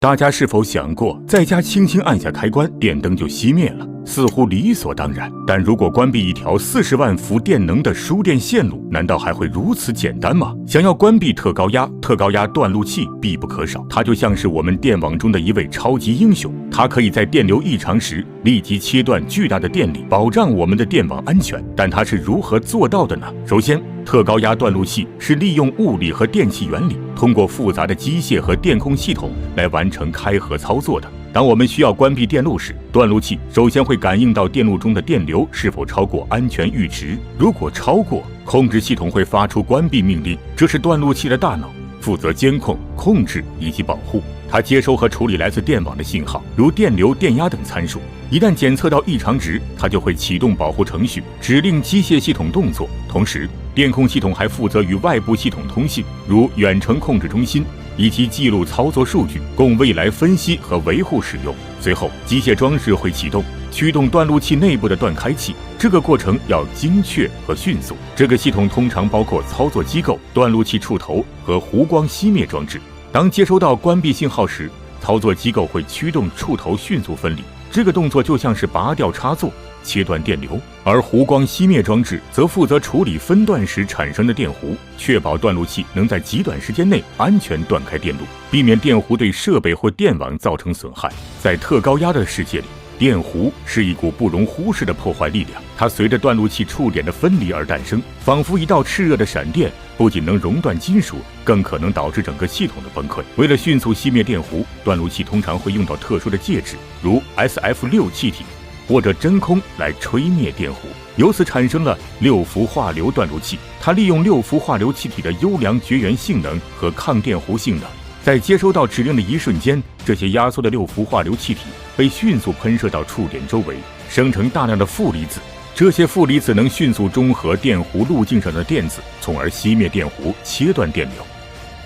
大家是否想过，在家轻轻按下开关，电灯就熄灭了？似乎理所当然。但如果关闭一条40万伏电能的输电线路，难道还会如此简单吗？想要关闭特高压断路器必不可少，它就像是我们电网中的一位超级英雄，它可以在电流异常时立即切断巨大的电力，保障我们的电网安全。但它是如何做到的呢？首先，特高压断路器是利用物理和电气原理，通过复杂的机械和电控系统来完成开合操作的。当我们需要关闭电路时，断路器首先会感应到电路中的电流是否超过安全阈值，如果超过，控制系统会发出关闭命令。这是断路器的大脑，负责监控、控制以及保护。它接收和处理来自电网的信号，如电流、电压等参数。一旦检测到异常值，它就会启动保护程序，指令机械系统动作。同时，电控系统还负责与外部系统通信，如远程控制中心，以及记录操作数据，供未来分析和维护使用。随后，机械装置会启动，驱动断路器内部的断开器。这个过程要精确和迅速。这个系统通常包括操作机构、断路器触头和弧光熄灭装置。当接收到关闭信号时，操作机构会驱动触头迅速分离。这个动作就像是拔掉插座，切断电流，而弧光熄灭装置则负责处理分段时产生的电弧，确保断路器能在极短时间内安全断开电路，避免电弧对设备或电网造成损害。在特高压的世界里，电弧是一股不容忽视的破坏力量，它随着断路器触点的分离而诞生，仿佛一道炽热的闪电，不仅能熔断金属，更可能导致整个系统的崩溃。为了迅速熄灭电弧，断路器通常会用到特殊的介质，如 SF6 气体或者真空来吹灭电弧，由此产生了6氟化硫断路器。它利用6氟化硫气体的优良绝缘性能和抗电弧性能，在接收到指令的一瞬间，这些压缩的6氟化硫气体被迅速喷射到触点周围，生成大量的负离子。这些负离子能迅速中和电弧路径上的电子，从而熄灭电弧，切断电流。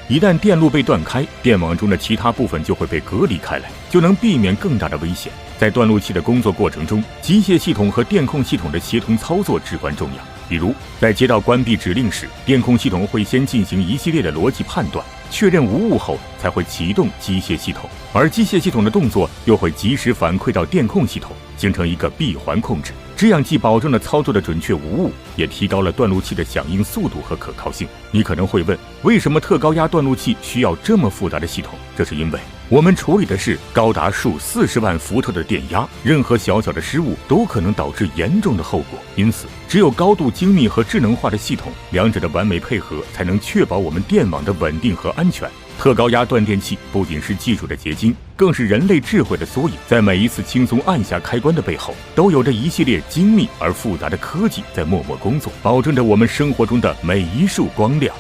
一旦电路被断开，电网中的其他部分就会被隔离开来，就能避免更大的危险。在断路器的工作过程中，机械系统和电控系统的协同操作至关重要。比如，在接到关闭指令时，电控系统会先进行一系列的逻辑判断，确认无误后才会启动机械系统，而机械系统的动作又会及时反馈到电控系统，形成一个闭环控制。这样既保证了操作的准确无误，也提高了断路器的响应速度和可靠性。你可能会问，为什么特高压断路器需要这么复杂的系统？这是因为我们处理的是高达数40万伏特的电压，任何小小的失误都可能导致严重的后果。因此，只有高度精密和智能化的系统，两者的完美配合，才能确保我们电网的稳定和安全。特高压断电器不仅是技术的结晶，更是人类智慧的缩影。在每一次轻松按下开关的背后，都有着一系列精密而复杂的科技在默默工作，保证着我们生活中的每一束光亮。